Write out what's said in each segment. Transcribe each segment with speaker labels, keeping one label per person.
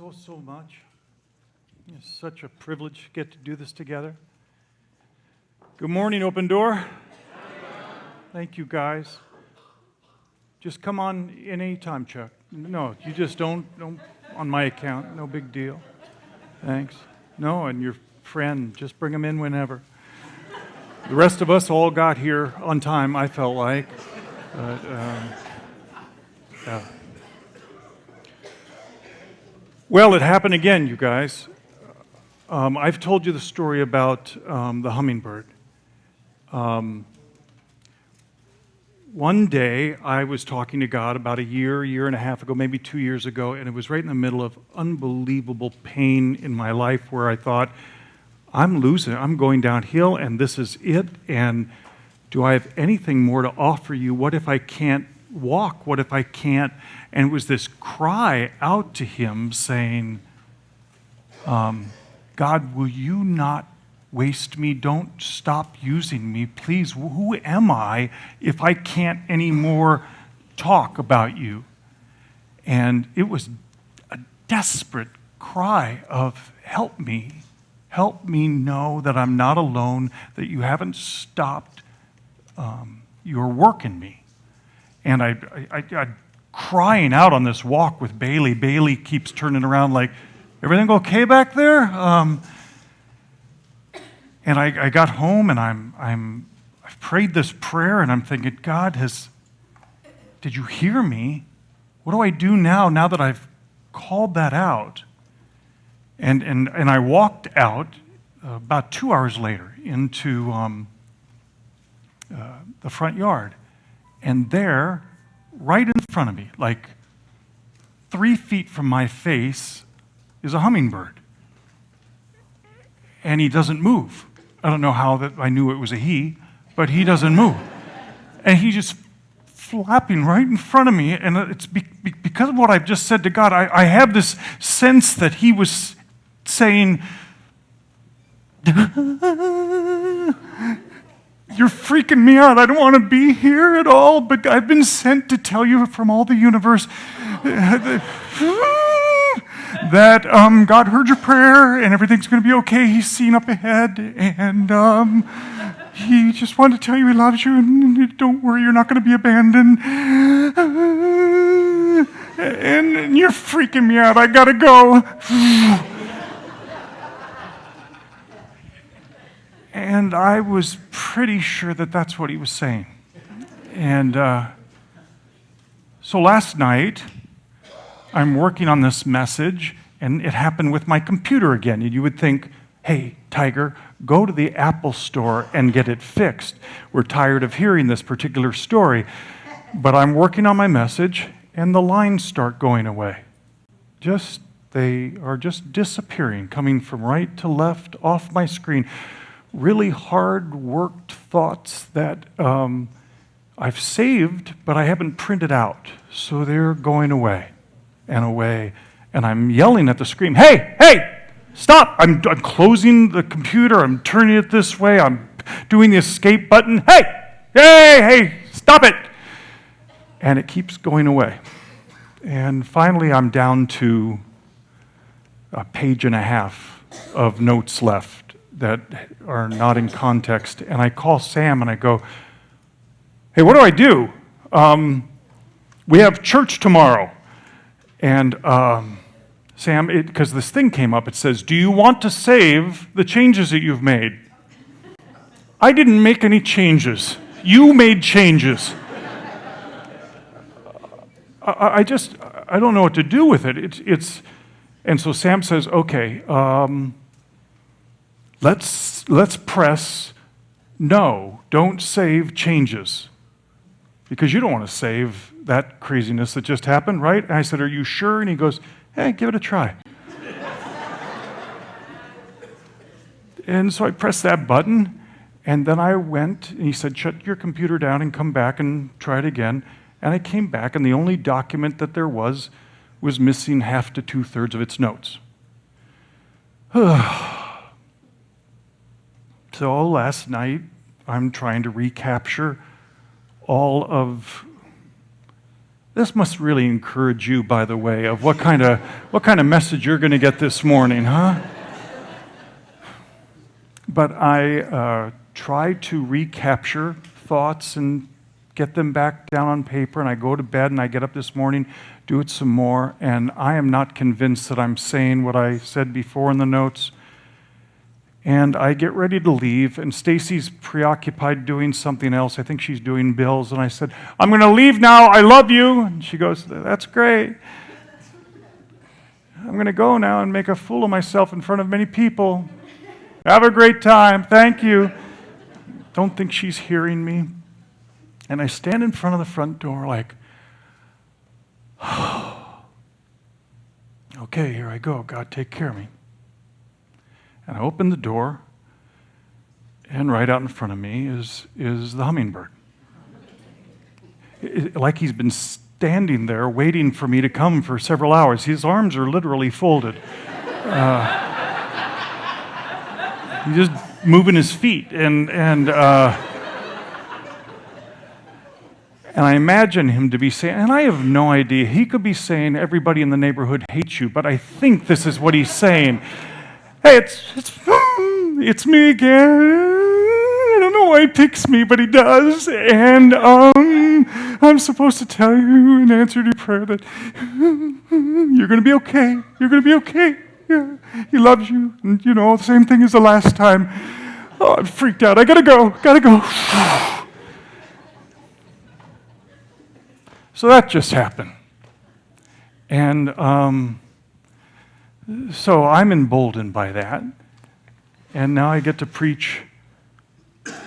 Speaker 1: so much. It's such a privilege to get to do this together. Good morning, Open Door. Thank you, guys. Just come on in any time, Chuck. No, you just don't on my account. No big deal. Thanks. No, and your friend, just bring him in whenever. The rest of us all got here on time, I felt like. But, yeah. Well, it happened again, you guys. I've told you the story about the hummingbird. One day, I was talking to God about a year and a half ago, maybe 2 years ago, and it was right in the middle of unbelievable pain in my life where I thought, I'm losing, I'm going downhill, and this is it, and do I have anything more to offer you? What if I can't walk? What if I can't? And it was this cry out to him saying, God, will you not waste me? Don't stop using me, please. Who am I if I can't anymore talk about you? And it was a desperate cry of help me. Help me know that I'm not alone, that you haven't stopped your work in me. And I crying out on this walk with Bailey. Bailey keeps turning around like, everything okay back there? And I got home and I've prayed this prayer and I'm thinking, God, did you hear me? What do I do now that I've called that out? And I walked out about 2 hours later into the front yard. And there, right in front of me, like 3 feet from my face, is a hummingbird. And he doesn't move. I don't know how that I knew it was a he, but he doesn't move. And he's just flapping right in front of me. And it's because of what I've just said to God, I have this sense that he was saying, you're freaking me out. I don't want to be here at all, but I've been sent to tell you from all the universe that God heard your prayer and everything's going to be okay. He's seen up ahead, and he just wanted to tell you he loves you, and don't worry, you're not going to be abandoned. And you're freaking me out. I got to go. And I was pretty sure that that's what he was saying. And so last night, I'm working on this message, and it happened with my computer again. And you would think, hey, Tiger, go to the Apple store and get it fixed. We're tired of hearing this particular story. But I'm working on my message, and the lines start going away. They are just disappearing, coming from right to left off my screen. Really hard-worked thoughts that I've saved, but I haven't printed out. So they're going away and away. And I'm yelling at the screen, hey, stop! I'm closing the computer. I'm turning it this way. I'm doing the escape button. Hey, stop it! And it keeps going away. And finally, I'm down to a page and a half of notes left that are not in context. And I call Sam and I go, hey, what do I do? We have church tomorrow. And Sam, because this thing came up, it says, do you want to save the changes that you've made? I didn't make any changes. You made changes. I don't know what to do with it. And so Sam says, okay, let's press no, don't save changes. Because you don't want to save that craziness that just happened, right? And I said, are you sure? And he goes, hey, give it a try. And so I pressed that button, and then I went, and he said, shut your computer down and come back and try it again. And I came back, and the only document that there was missing half to 2/3 of its notes. So last night, I'm trying to recapture all of This must really encourage you, by the way, of what kind of message you're going to get this morning, huh? But I try to recapture thoughts and get them back down on paper, and I go to bed and I get up this morning, do it some more, and I am not convinced that I'm saying what I said before in the notes. And I get ready to leave, and Stacy's preoccupied doing something else. I think she's doing bills, and I said, "I'm going to leave now. I love you." And she goes, "That's great. I'm going to go now and make a fool of myself in front of many people. Have a great time. Thank you." Don't think she's hearing me. And I stand in front of the front door like, okay, here I go. God, take care of me. And I open the door, and right out in front of me is the hummingbird. Like he's been standing there waiting for me to come for several hours. His arms are literally folded. He's just moving his feet. And I imagine him to be saying, and I have no idea, he could be saying, "Everybody in the neighborhood hates you," but I think this is what he's saying. "Hey, it's me again. I don't know why he picks me, but he does. And I'm supposed to tell you in answer to your prayer that you're going to be okay. You're going to be okay. Yeah, he loves you. And, the same thing as the last time." Oh, I'm freaked out. I got to go. So that just happened. And so I'm emboldened by that. And now I get to preach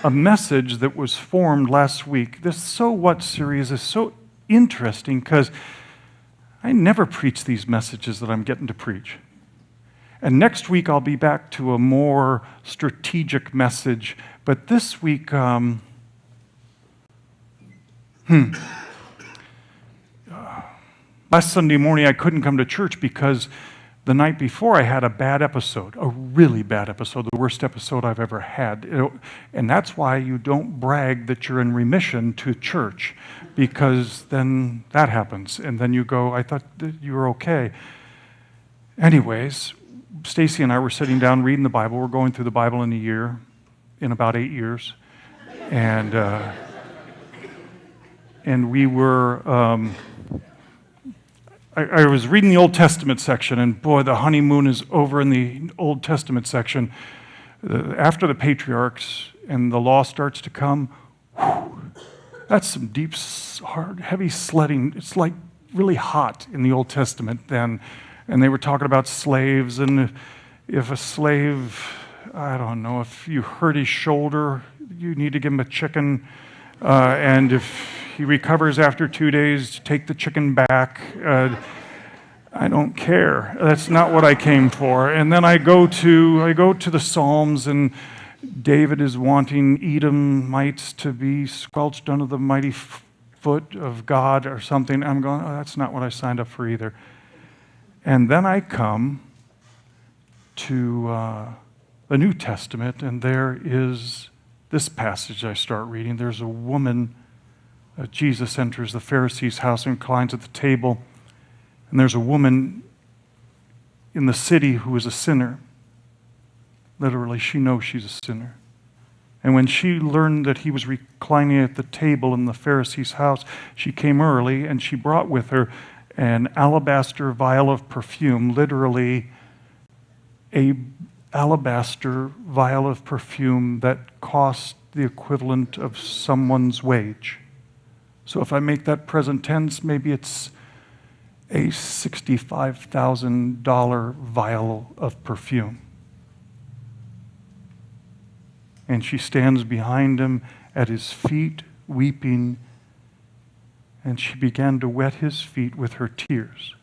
Speaker 1: a message that was formed last week. This So What series is so interesting because I never preach these messages that I'm getting to preach. And next week I'll be back to a more strategic message. But this week, last Sunday morning I couldn't come to church because the night before I had a bad episode, a really bad episode, the worst episode I've ever had. And that's why you don't brag that you're in remission to church, because then that happens. And then you go, "I thought that you were okay." Anyways, Stacy and I were sitting down reading the Bible. We're going through the Bible in a year, in about 8 years. And we were... I was reading the Old Testament section, and boy, the honeymoon is over in the Old Testament section. After the patriarchs and the law starts to come, that's some deep, hard, heavy sledding. It's like really hot in the Old Testament then. And they were talking about slaves, and if a slave, I don't know, if you hurt his shoulder, you need to give him a chicken. And if he recovers after 2 days, take the chicken back. I don't care. That's not what I came for. And then I go to the Psalms, and David is wanting Edomites to be squelched under the mighty foot of God or something. I'm going, oh, that's not what I signed up for either. And then I come to the New Testament, and there is this passage I start reading. There's a woman. Jesus enters the Pharisee's house and reclines at the table. And there's a woman in the city who is a sinner. Literally, she knows she's a sinner. And when she learned that he was reclining at the table in the Pharisee's house, she came early, and she brought with her an alabaster vial of perfume, literally a alabaster vial of perfume that cost the equivalent of someone's wage. So if I make that present tense, maybe it's a $65,000 vial of perfume. And she stands behind him at his feet, weeping, and she began to wet his feet with her tears,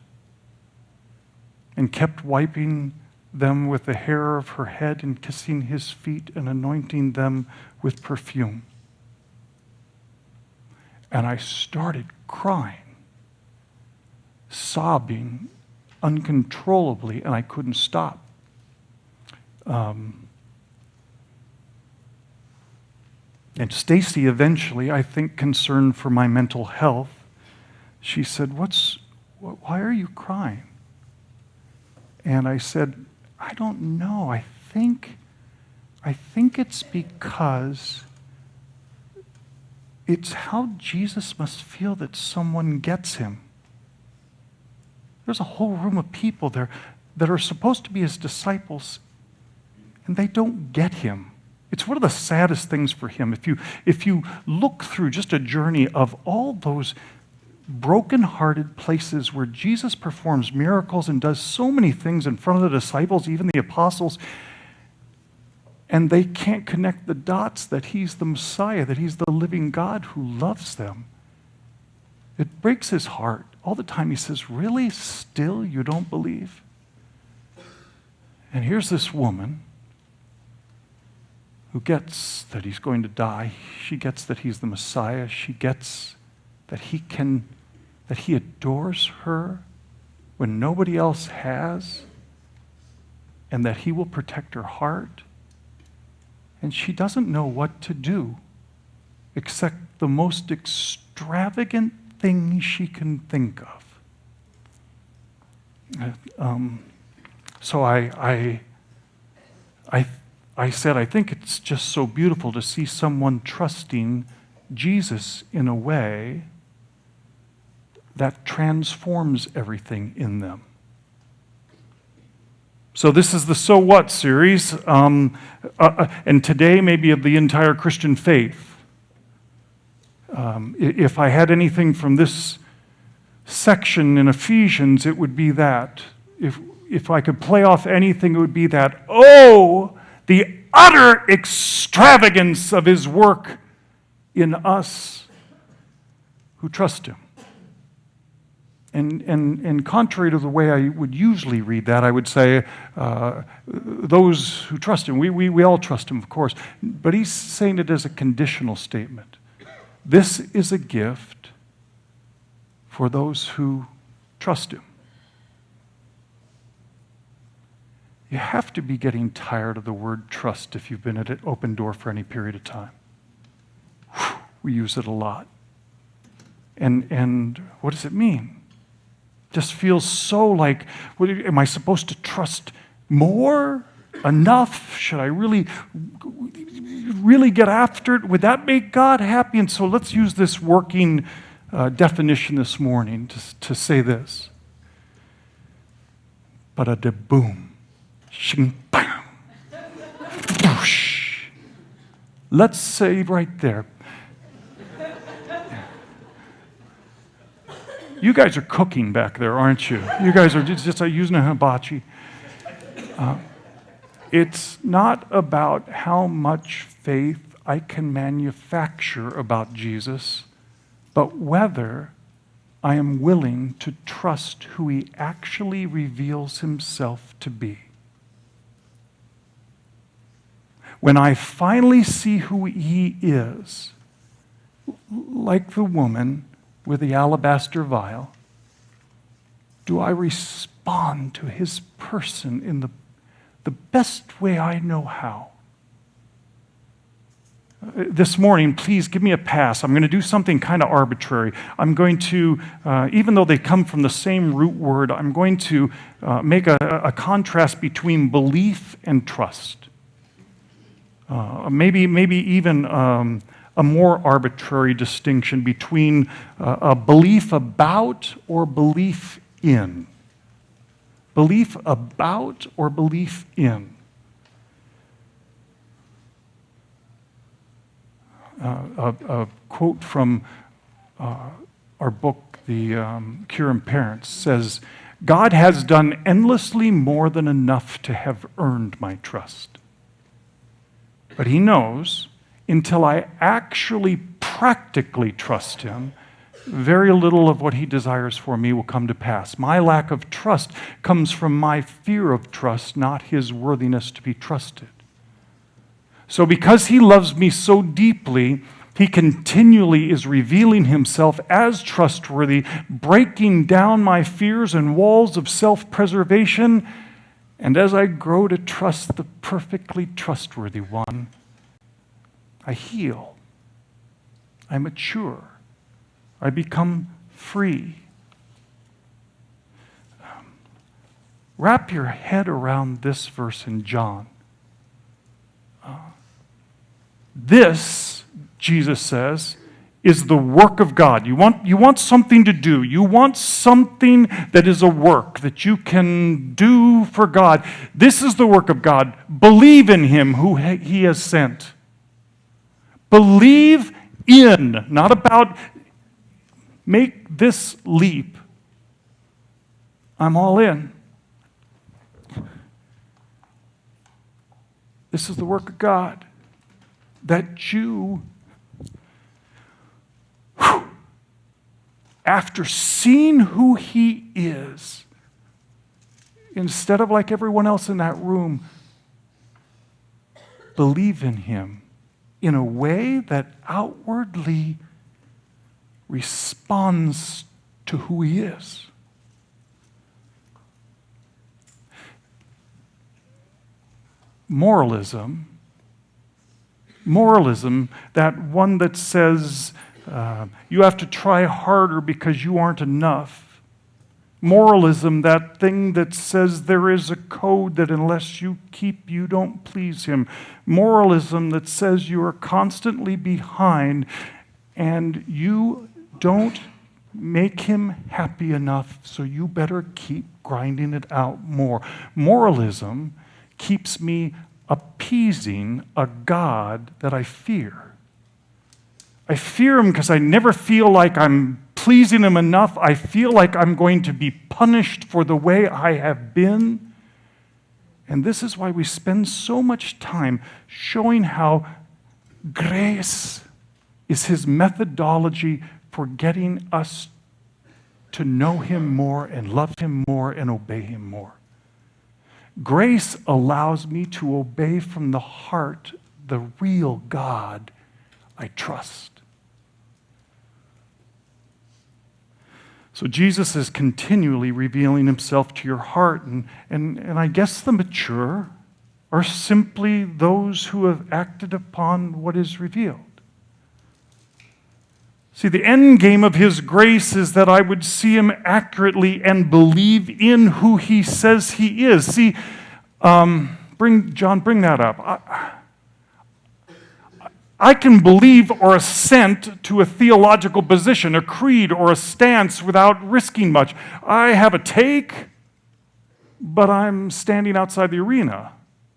Speaker 1: and kept wiping them with the hair of her head and kissing his feet and anointing them with perfume. And I started crying, sobbing uncontrollably, and I couldn't stop. And Stacy eventually, I think concerned for my mental health, she said, why are you crying? And I said, I don't know. I think it's because it's how Jesus must feel that someone gets him. There's a whole room of people there that are supposed to be his disciples, and they don't get him. It's one of the saddest things for him. If you look through just a journey of all those broken-hearted places where Jesus performs miracles and does so many things in front of the disciples, even the apostles, and they can't connect the dots that he's the Messiah, that he's the living God who loves them. It breaks his heart. All the time he says, really? Still you don't believe? And here's this woman who gets that he's going to die. She gets that he's the Messiah. She gets that he adores her when nobody else has, and that he will protect her heart. And she doesn't know what to do except the most extravagant thing she can think of. So I said, I think it's just so beautiful to see someone trusting Jesus in a way that transforms everything in them. So this is the So What series, and today maybe of the entire Christian faith. If I had anything from this section in Ephesians, it would be that. If I could play off anything, it would be that, oh, the utter extravagance of his work in us who trust him. And contrary to the way I would usually read that, I would say those who trust him, we all trust him, of course, but he's saying it as a conditional statement. This is a gift for those who trust him. You have to be getting tired of the word trust if you've been at an open door for any period of time. We use it a lot. And what does it mean? Just feels so like, am I supposed to trust more? Enough? Should I really get after it? Would that make God happy? And so let's use this working definition this morning to say this. But a boom, shing, bam, whoosh. Let's say right there. You guys are cooking back there, aren't you? You guys are just using a hibachi. It's not about how much faith I can manufacture about Jesus, but whether I am willing to trust who he actually reveals himself to be. When I finally see who he is, like the woman with the alabaster vial, do I respond to his person in the best way I know how? This morning, please give me a pass. I'm going to do something kind of arbitrary. I'm going to, even though they come from the same root word, I'm going to make a contrast between belief and trust. Maybe even a more arbitrary distinction between a belief about or belief in. Belief about or belief in. A quote from our book, The Cure in Parents, says, God has done endlessly more than enough to have earned my trust. But he knows, until I actually practically trust him, very little of what he desires for me will come to pass. My lack of trust comes from my fear of trust, not his worthiness to be trusted. So because he loves me so deeply, he continually is revealing himself as trustworthy, breaking down my fears and walls of self-preservation. And as I grow to trust the perfectly trustworthy one, I heal. I mature. I become free. Wrap your head around this verse in John. This, Jesus says, is the work of God. You want something to do. You want something that is a work that you can do for God. This is the work of God. Believe in him who he has sent. Believe in, not about make this leap. I'm all in. This is the work of God. That you, after seeing who he is, instead of like everyone else in that room, believe in him in a way that outwardly responds to who he is. Moralism, that one that says you have to try harder because you aren't enough. Moralism, that thing that says there is a code that unless you keep, you don't please him. Moralism that says you are constantly behind and you don't make him happy enough, so you better keep grinding it out more. Moralism keeps me appeasing a God that I fear. I fear him because I never feel like I'm pleasing him enough. I feel like I'm going to be punished for the way I have been. And this is why we spend so much time showing how grace is his methodology for getting us to know him more and love him more and obey him more. Grace allows me to obey from the heart the real God I trust. So Jesus is continually revealing himself to your heart, and I guess the mature are simply those who have acted upon what is revealed. See, the end game of his grace is that I would see him accurately and believe in who he says he is. See, bring that up. I can believe or assent to a theological position, a creed, or a stance without risking much. I have a take, but I'm standing outside the arena.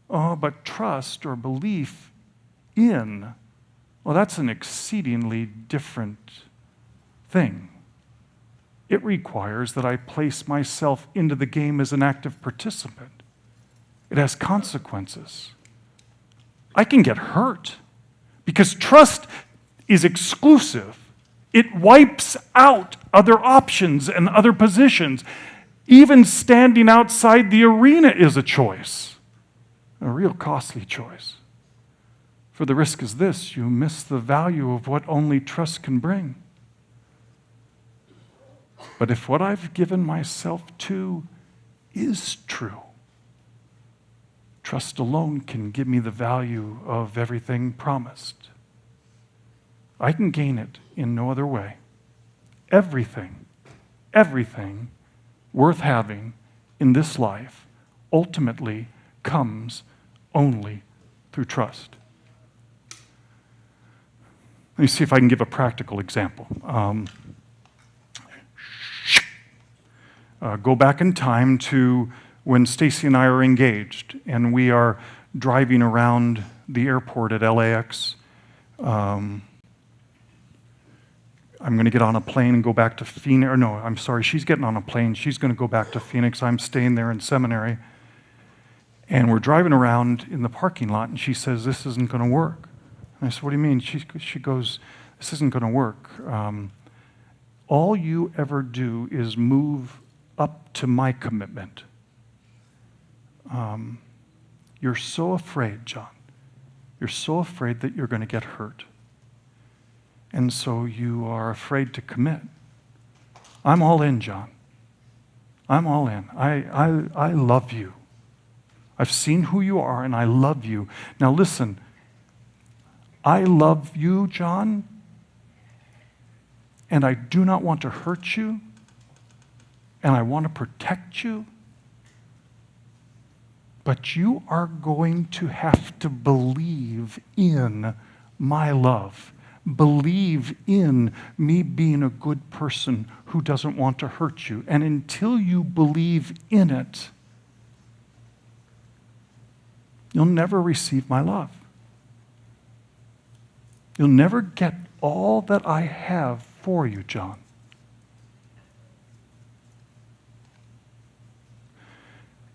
Speaker 1: But trust or belief in, well, that's an exceedingly different thing. It requires that I place myself into the game as an active participant. It has consequences. I can get hurt because trust is exclusive. It wipes out other options and other positions. Even standing outside the arena is a choice, a real costly choice. For the risk is this: you miss the value of what only trust can bring. But if what I've given myself to is true, trust alone can give me the value of everything promised. I can gain it in no other way. Everything worth having in this life ultimately comes only through trust. Let me see if I can give a practical example. Go back in time to when Stacy and I are engaged, and we are driving around the airport at LAX. I'm going to get on a plane and go back to Phoenix. Or no, I'm sorry, she's getting on a plane. She's going to go back to Phoenix. I'm staying there in seminary. And we're driving around in the parking lot, and she says, "This isn't going to work." And I said, "What do you mean?" She goes, "This isn't going to work. All you ever do is move up to my commitment. You're so afraid, John. You're so afraid that you're going to get hurt. And so you are afraid to commit. I'm all in, John. I'm all in. I love you. I've seen who you are, and I love you. Now listen, I love you, John, and I do not want to hurt you, and I want to protect you, but you are going to have to believe in my love. Believe in me being a good person who doesn't want to hurt you. And until you believe in it, you'll never receive my love. You'll never get all that I have for you, John.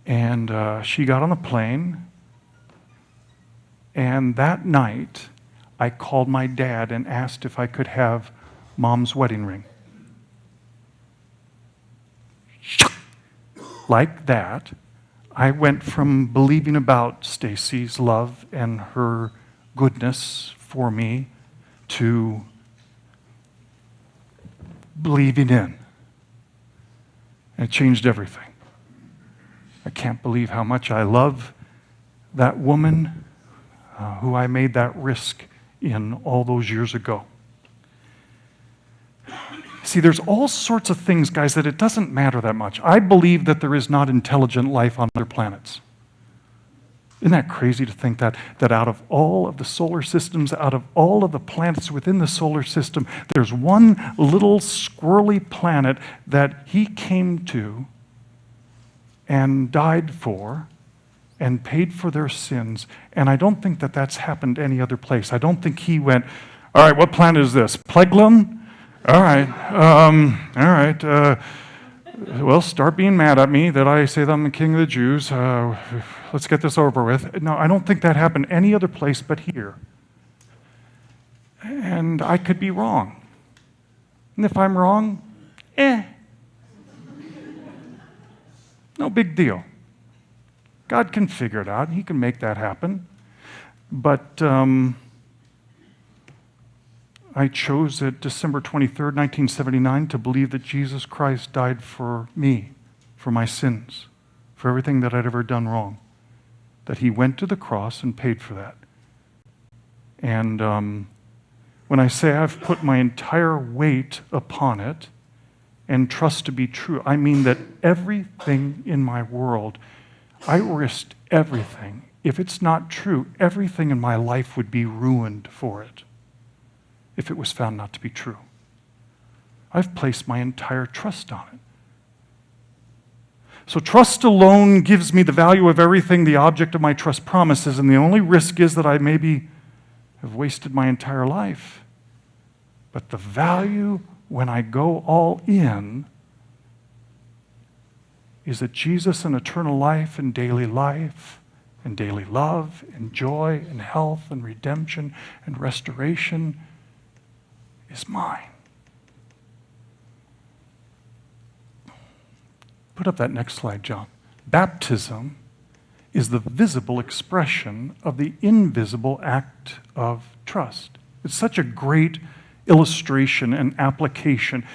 Speaker 1: And she got on a plane, and that night, I called my dad and asked if I could have Mom's wedding ring. Like that, I went from believing about Stacy's love and her goodness for me to believing in. And it changed everything. I can't believe how much I love that woman who I made that risk in all those years ago. See, there's all sorts of things, guys, that it doesn't matter that much. I believe that there is not intelligent life on other planets. Isn't that crazy to think that out of all of the solar systems, out of all of the planets within the solar system, there's one little squirrely planet that he came to and died for and paid for their sins. And I don't think that that's happened any other place. I don't think he went, all right, what planet is this? Pleglim? All right. Well, start being mad at me that I say that I'm the king of the Jews. Let's get this over with. No, I don't think that happened any other place but here. And I could be wrong. And if I'm wrong, no big deal. God can figure it out. He can make that happen. But I chose at December 23rd, 1979, to believe that Jesus Christ died for me, for my sins, for everything that I'd ever done wrong. That he went to the cross and paid for that. And when I say I've put my entire weight upon it and trust to be true, I mean that everything in my world, I risked everything. If it's not true, everything in my life would be ruined for it if it was found not to be true. I've placed my entire trust on it. So trust alone gives me the value of everything the object of my trust promises, and the only risk is that I maybe have wasted my entire life. But the value when I go all in is that Jesus and eternal life and daily love and joy and health and redemption and restoration is mine. Put up that next slide, John. Baptism is the visible expression of the invisible act of trust. It's such a great illustration and application.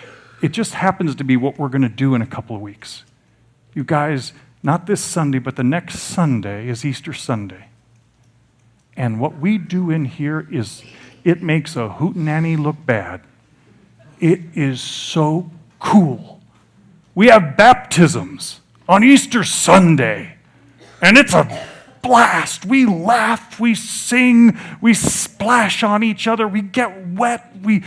Speaker 1: It just happens to be what we're going to do in a couple of weeks. You guys, not this Sunday, but the next Sunday is Easter Sunday. And what we do in here is, it makes a hootenanny look bad. It is so cool. We have baptisms on Easter Sunday, and it's a blast. We laugh, we sing, we splash on each other, we get wet, we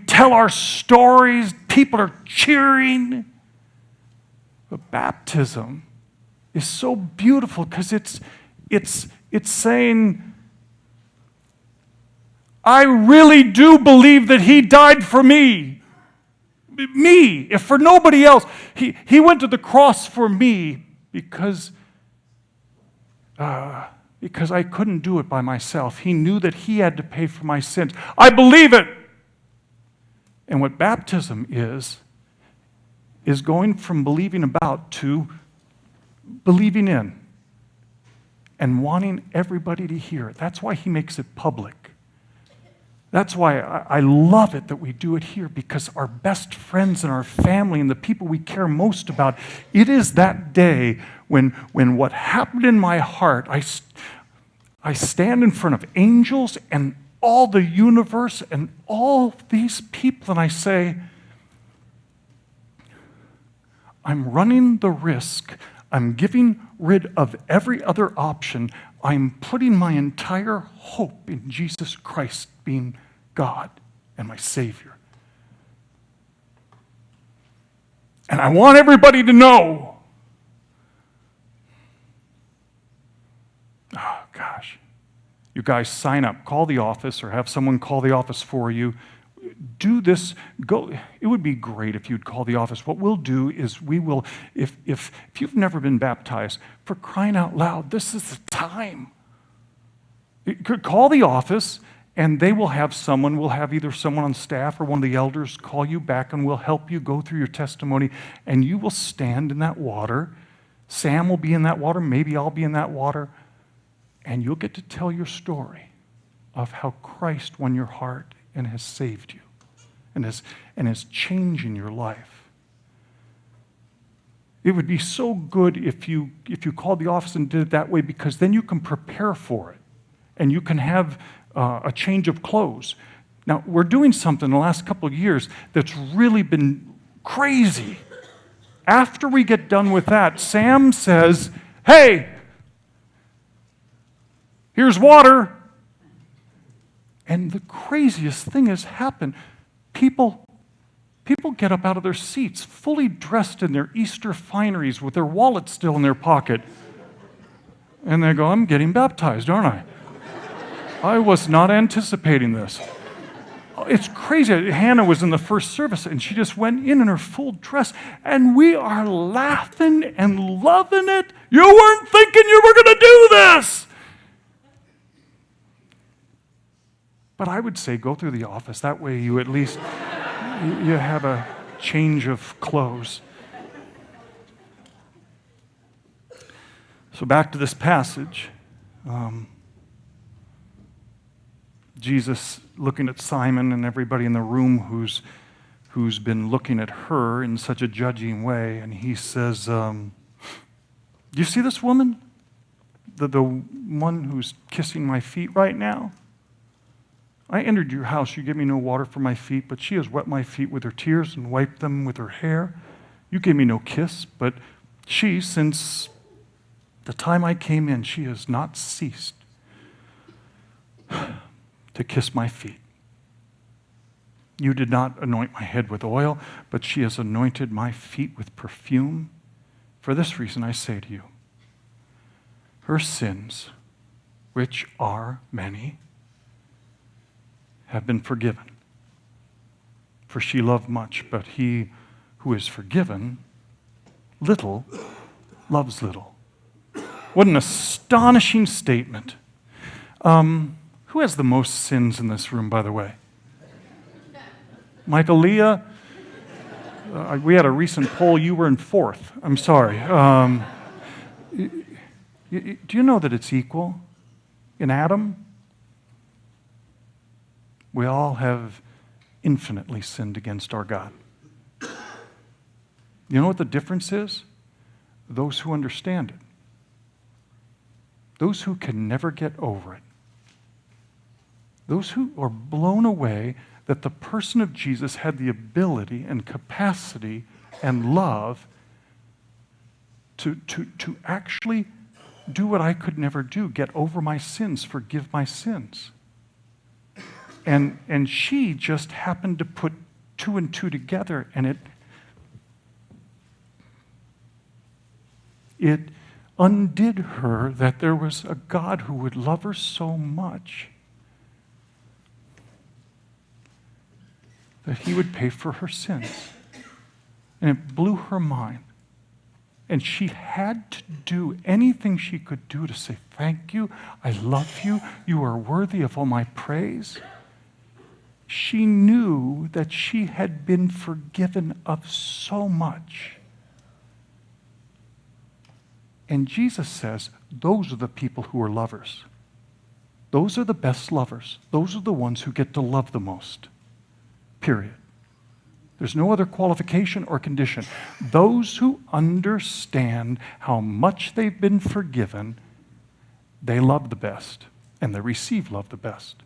Speaker 1: tell our stories, people are cheering. But baptism is so beautiful because it's saying, I really do believe that he died for me. Me, if for nobody else. He went to the cross for me because I couldn't do it by myself. He knew that he had to pay for my sins. I believe it. And what baptism is going from believing about to believing in and wanting everybody to hear it. That's why he makes it public. That's why I love it that we do it here, because our best friends and our family and the people we care most about, it is that day when what happened in my heart, I stand in front of angels and all the universe and all these people, and I say, I'm running the risk. I'm getting rid of every other option. I'm putting my entire hope in Jesus Christ being God and my Savior. And I want everybody to know. Oh, gosh. You guys sign up, call the office, or have someone call the office for you. Do this. Go. It would be great if you'd call the office. What we'll do is we will, if you've never been baptized, for crying out loud, this is the time. You could call the office, and they will have someone, we'll have either someone on staff or one of the elders call you back, and we'll help you go through your testimony, and you will stand in that water. Sam will be in that water, maybe I'll be in that water, and you'll get to tell your story of how Christ won your heart and has saved you and is changing your life. It would be so good if you called the office and did it that way, because then you can prepare for it and you can have a change of clothes. Now, we're doing something in the last couple of years that's really been crazy. After we get done with that, Sam says, hey, here's water. And the craziest thing has happened. People get up out of their seats, fully dressed in their Easter fineries with their wallet still in their pocket. And they go, I'm getting baptized, aren't I? I was not anticipating this. It's crazy. Hannah was in the first service, and she just went in her full dress, and we are laughing and loving it. You weren't thinking you were going to do this. But I would say go through the office. That way you at least you have a change of clothes. So back to this passage. Jesus looking at Simon and everybody in the room who's been looking at her in such a judging way, and he says, do you see this woman? The one who's kissing my feet right now? I entered your house. You gave me no water for my feet, but she has wet my feet with her tears and wiped them with her hair. You gave me no kiss, but she, since the time I came in, she has not ceased to kiss my feet. You did not anoint my head with oil, but she has anointed my feet with perfume. For this reason I say to you, her sins, which are many, have been forgiven. For she loved much, but he who is forgiven little loves little. What an astonishing statement. Who has the most sins in this room, by the way? Michael, Leah? We had a recent poll. You were in fourth. I'm sorry. Do you know that it's equal in Adam? We all have infinitely sinned against our God. You know what the difference is? Those who understand it. Those who can never get over it. Those who are blown away that the person of Jesus had the ability and capacity and love to actually do what I could never do, get over my sins, forgive my sins. And she just happened to put two and two together, and it undid her that there was a God who would love her so much that he would pay for her sins. And it blew her mind. And she had to do anything she could do to say, thank you, I love you, you are worthy of all my praise. She knew that she had been forgiven of so much. And Jesus says, those are the people who are lovers. Those are the best lovers. Those are the ones who get to love the most. Period. There's no other qualification or condition. Those who understand how much they've been forgiven, they love the best, and they receive love the best.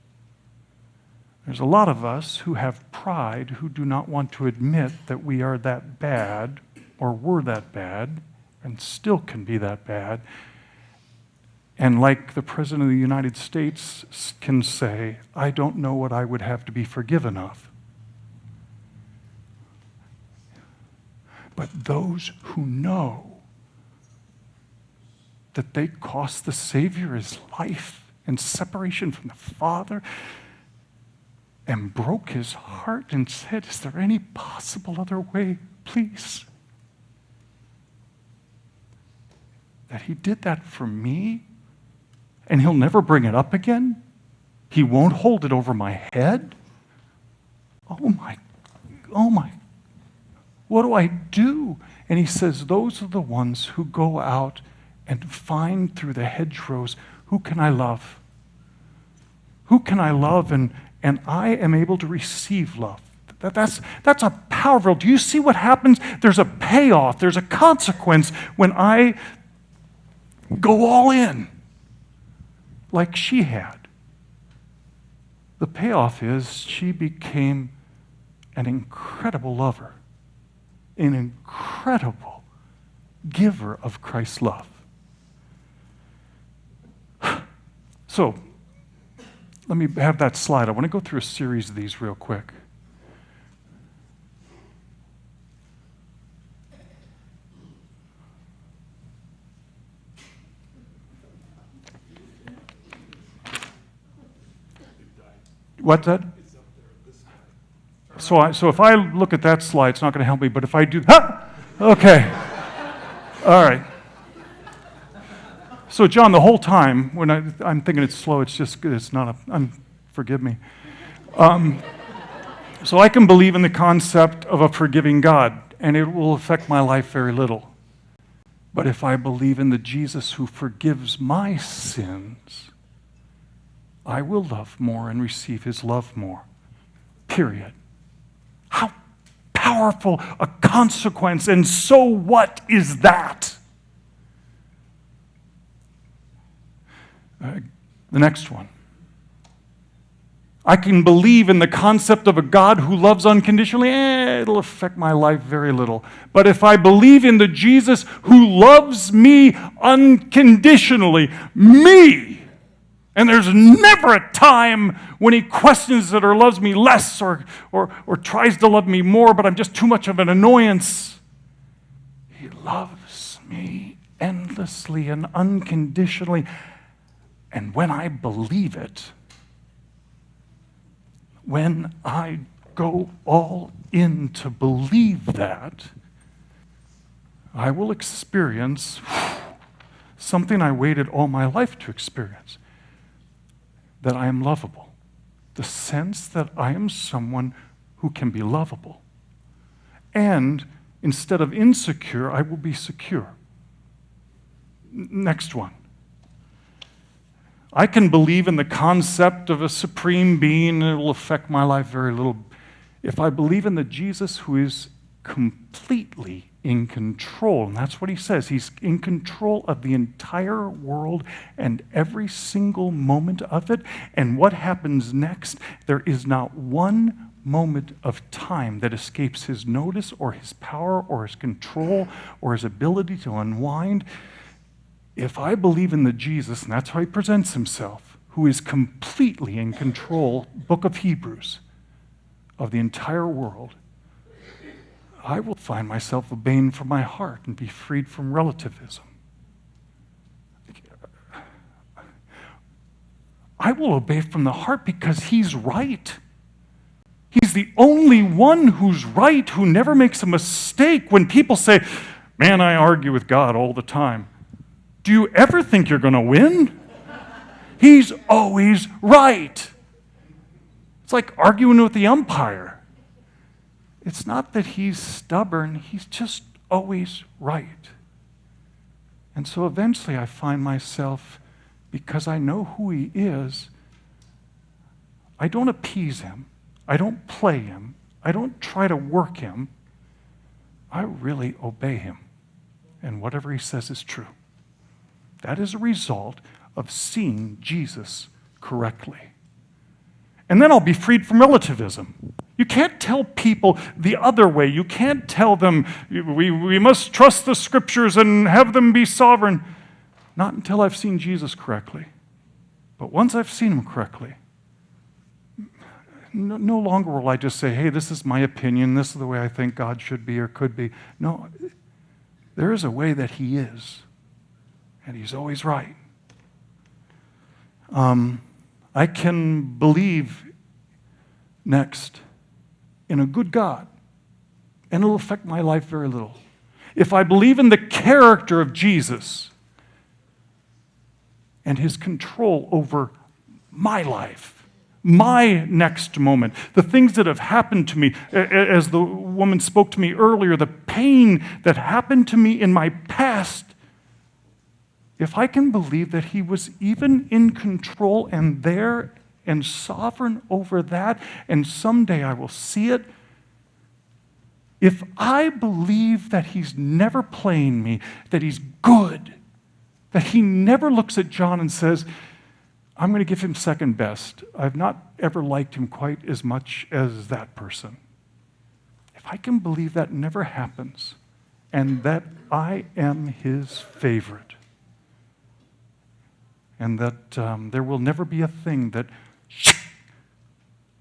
Speaker 1: There's a lot of us who have pride who do not want to admit that we are that bad or were that bad and still can be that bad. And like the President of the United States can say, I don't know what I would have to be forgiven of. But those who know that they cost the Savior his life and separation from the Father and broke his heart and said, is there any possible other way, please? That he did that for me, and he'll never bring it up again? He won't hold it over my head? Oh my, what do I do? And he says, those are the ones who go out and find through the hedgerows, who can I love? Who can I love? And I am able to receive love. That's a powerful. Do you see what happens? There's a payoff. There's a consequence when I go all in like she had. The payoff is she became an incredible lover, an incredible giver of Christ's love. So, let me have that slide. I want to go through a series of these real quick. What's that? So if I look at that slide, it's not going to help me, but if I do, okay. All right. So John, the whole time, when I'm thinking it's slow, it's just good. It's not forgive me. So I can believe in the concept of a forgiving God, and it will affect my life very little. But if I believe in the Jesus who forgives my sins, I will love more and receive his love more. Period. How powerful a consequence, and so what is that? The next one. I can believe in the concept of a God who loves unconditionally. It'll affect my life very little. But if I believe in the Jesus who loves me unconditionally, me, and there's never a time when he questions it or loves me less or tries to love me more, but I'm just too much of an annoyance. He loves me endlessly and unconditionally. And when I believe it, when I go all in to believe that, I will experience something I waited all my life to experience, that I am lovable. The sense that I am someone who can be lovable. And instead of insecure, I will be secure. Next one. I can believe in the concept of a supreme being, and it will affect my life very little. If I believe in the Jesus who is completely in control, and that's what he says, he's in control of the entire world and every single moment of it, and what happens next, there is not one moment of time that escapes his notice or his power or his control or his ability to unwind. If I believe in the Jesus, and that's how he presents himself, who is completely in control, book of Hebrews, of the entire world, I will find myself obeying from my heart and be freed from relativism. I will obey from the heart because he's right. He's the only one who's right, who never makes a mistake. When people say, man, I argue with God all the time. Do you ever think you're going to win? He's always right. It's like arguing with the umpire. It's not that he's stubborn, he's just always right. And so eventually I find myself, because I know who he is, I don't appease him, I don't play him, I don't try to work him. I really obey him. And whatever he says is true. That is a result of seeing Jesus correctly. And then I'll be freed from relativism. You can't tell people the other way. You can't tell them, we must trust the Scriptures and have them be sovereign. Not until I've seen Jesus correctly. But once I've seen him correctly, no longer will I just say, hey, this is my opinion, this is the way I think God should be or could be. No, there is a way that he is, and he's always right. I can believe, next, in a good God, and it'll affect my life very little. If I believe in the character of Jesus and his control over my life, my next moment, the things that have happened to me, as the woman spoke to me earlier, the pain that happened to me in my past, if I can believe that he was even in control and there and sovereign over that, and someday I will see it, if I believe that he's never playing me, that he's good, that he never looks at John and says, I'm going to give him second best. I've not ever liked him quite as much as that person. If I can believe that never happens, and that I am his favorite, and that there will never be a thing that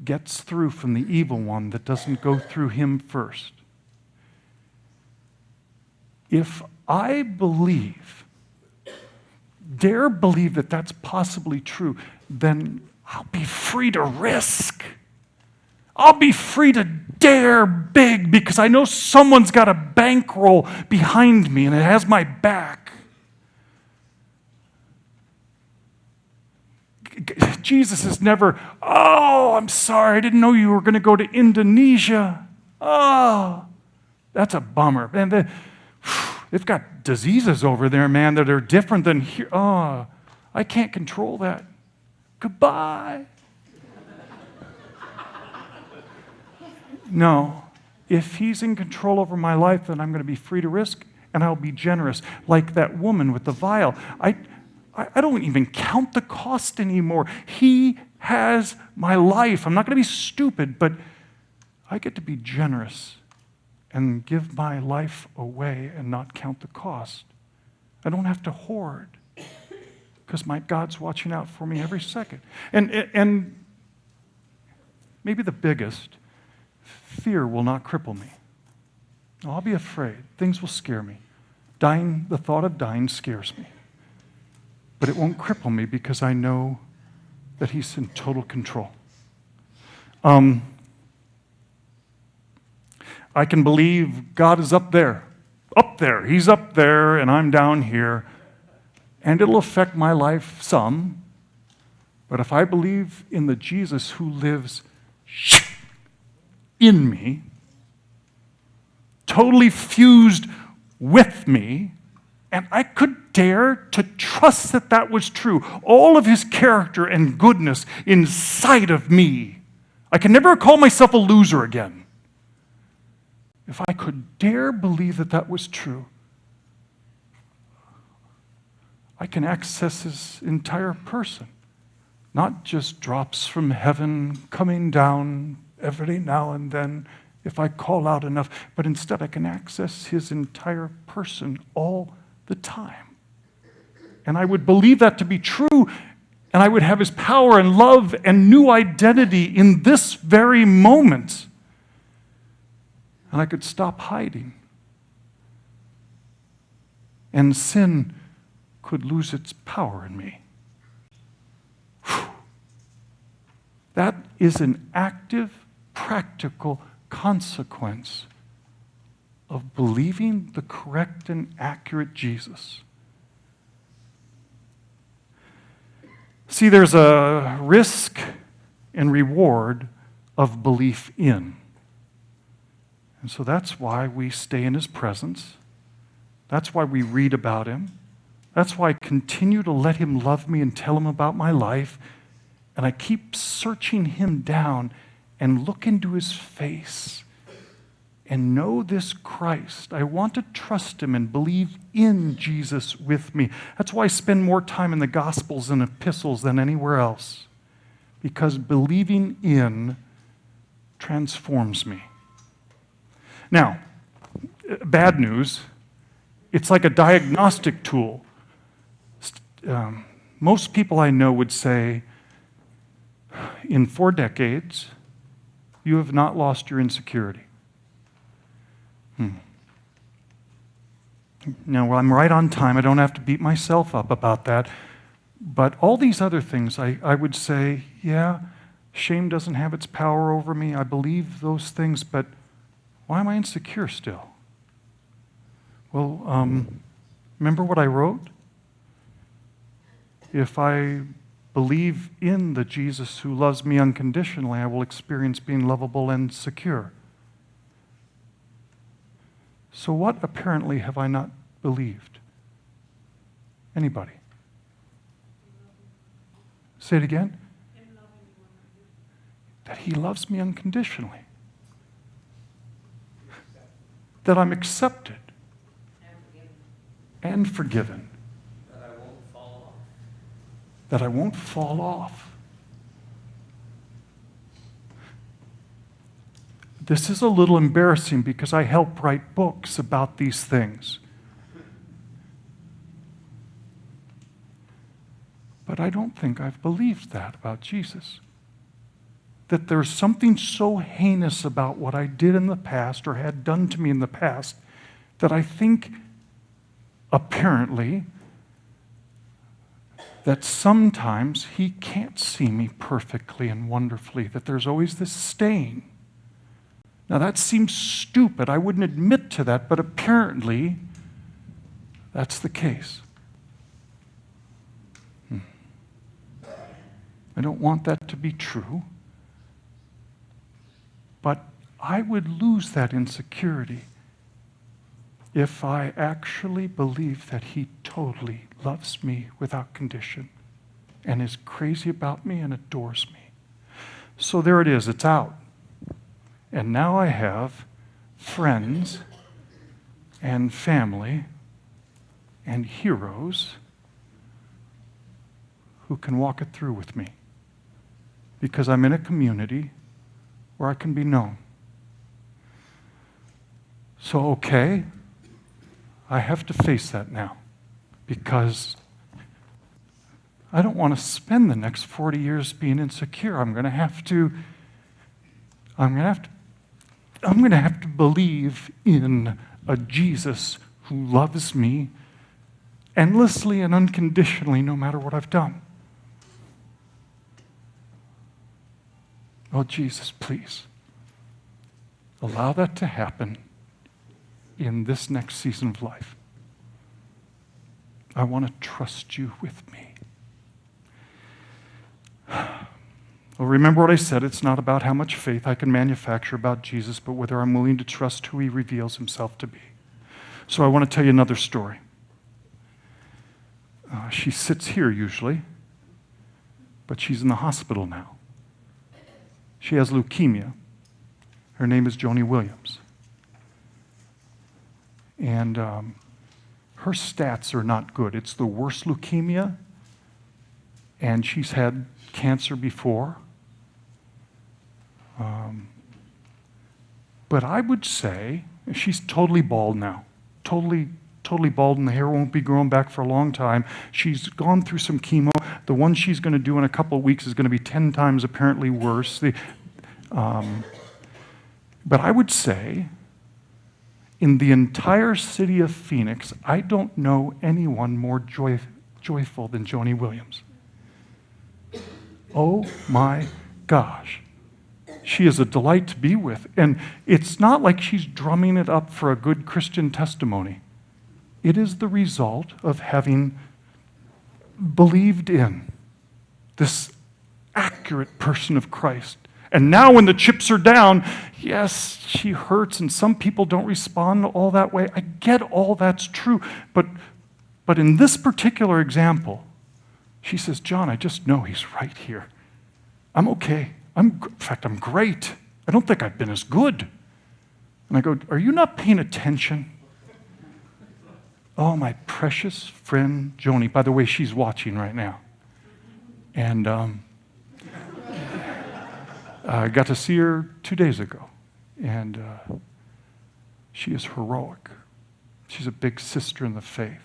Speaker 1: gets through from the evil one that doesn't go through him first. If I dare believe that that's possibly true, then I'll be free to risk. I'll be free to dare big because I know someone's got a bankroll behind me and it has my back. Jesus is never, oh, I'm sorry, I didn't know you were going to go to Indonesia. Oh, that's a bummer. And they've got diseases over there, man, that are different than here. Oh, I can't control that. Goodbye. No, if he's in control over my life, then I'm going to be free to risk, and I'll be generous. Like that woman with the vial. I don't even count the cost anymore. He has my life. I'm not going to be stupid, but I get to be generous and give my life away and not count the cost. I don't have to hoard because my God's watching out for me every second. And maybe the biggest, fear will not cripple me. I'll be afraid. Things will scare me. The thought of dying scares me. But it won't cripple me because I know that he's in total control. I can believe God is up there. Up there. He's up there and I'm down here. And it'll affect my life some. But if I believe in the Jesus who lives in me, totally fused with me, and I could dare to trust that that was true. All of his character and goodness inside of me. I can never call myself a loser again. If I could dare believe that that was true, I can access his entire person. Not just drops from heaven coming down every now and then if I call out enough, but instead I can access his entire person all the time. And I would believe that to be true, and I would have his power and love and new identity in this very moment. And I could stop hiding. And sin could lose its power in me. Whew. That is an active, practical consequence of believing the correct and accurate Jesus. See, there's a risk and reward of belief in. And so that's why we stay in his presence. That's why we read about him. That's why I continue to let him love me and tell him about my life. And I keep searching him down and look into his face and know this Christ. I want to trust him and believe in Jesus with me. That's why I spend more time in the Gospels and epistles than anywhere else. because believing in transforms me. Now, bad news, it's like a diagnostic tool. Most people I know would say, in 4 decades, you have not lost your insecurity. Now, I'm right on time. I don't have to beat myself up about that. But all these other things, I would say, yeah, shame doesn't have its power over me. I believe those things, but why am I insecure still? Well, remember what I wrote? If I believe in the Jesus who loves me unconditionally, I will experience being lovable and secure. So what apparently have I not believed? Anybody? Say it again. That he loves me unconditionally. That I'm accepted and forgiven.
Speaker 2: That I won't fall off.
Speaker 1: That I won't fall off. This is a little embarrassing because I help write books about these things. But I don't think I've believed that about Jesus. That there's something so heinous about what I did in the past or had done to me in the past that I think, apparently, that sometimes he can't see me perfectly and wonderfully, that there's always this stain. Now that seems stupid. I wouldn't admit to that, but apparently that's the case. I don't want that to be true, but I would lose that insecurity if I actually believe that he totally loves me without condition and is crazy about me and adores me. So there it is, it's out. And now I have friends and family and heroes who can walk it through with me because I'm in a community where I can be known. So, okay, I have to face that now because I don't want to spend the next 40 years being insecure. I'm going to have to believe in a Jesus who loves me endlessly and unconditionally no matter what I've done. Oh, Jesus, please, allow that to happen in this next season of life. I want to trust you with me. Well, remember what I said. It's not about how much faith I can manufacture about Jesus, but whether I'm willing to trust who he reveals himself to be. So I want to tell you another story. She sits here usually, but she's in the hospital now. She has leukemia. Her name is Joni Williams. And her stats are not good. It's the worst leukemia, and she's had cancer before. But I would say she's totally bald now. Totally bald, and the hair won't be growing back for a long time. She's gone through some chemo. The one she's going to do in a couple of weeks is going to be 10 times apparently worse. But I would say, in the entire city of Phoenix, I don't know anyone more joyful than Joni Williams. Oh my gosh. She is a delight to be with. And it's not like she's drumming it up for a good Christian testimony. It is the result of having believed in this accurate person of Christ. And now when the chips are down, yes, she hurts and some people don't respond all that way. I get all that's true. But in this particular example, she says, John, I just know he's right here. I'm okay. In fact, I'm great. I don't think I've been as good. And I go, are you not paying attention? Oh, my precious friend Joni. By the way, she's watching right now. And I got to see her 2 days ago, and she is heroic. She's a big sister in the faith.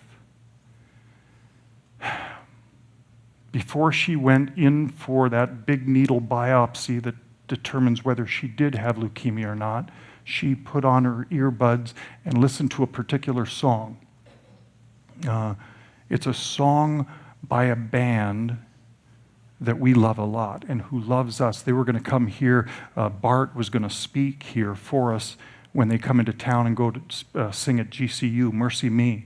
Speaker 1: Before she went in for that big needle biopsy that determines whether she did have leukemia or not, she put on her earbuds and listened to a particular song. It's a song by a band that we love a lot and who loves us. They were going to come here. Bart was going to speak here for us when they come into town and go to sing at GCU, Mercy Me.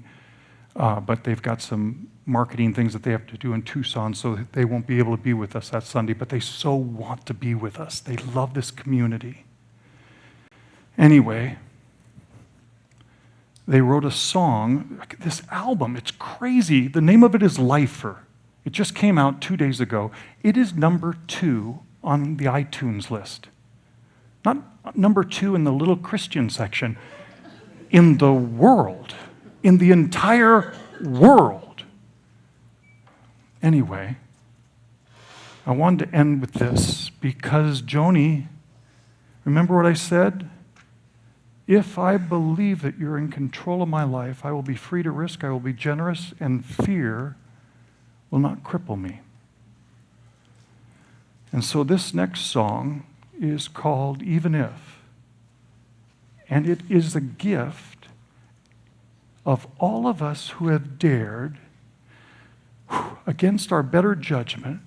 Speaker 1: But they've got some marketing things that they have to do in Tucson, so they won't be able to be with us that Sunday, but they so want to be with us. They love this community. Anyway, they wrote a song, this album, it's crazy. The name of it is Lifer. It just came out 2 days ago. It is number 2 on the iTunes list. Not number 2 in the little Christian section, in the world, in the entire world. Anyway, I wanted to end with this because Joni, remember what I said? If I believe that you're in control of my life, I will be free to risk, I will be generous, and fear will not cripple me. And so this next song is called Even If. And it is a gift of all of us who have dared, against our better judgment,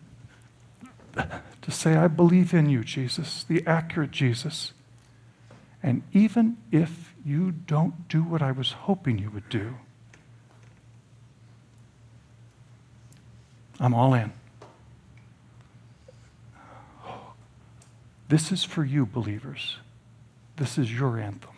Speaker 1: to say, I believe in you, Jesus, the accurate Jesus. And even if you don't do what I was hoping you would do, I'm all in. This is for you, believers. This is your anthem.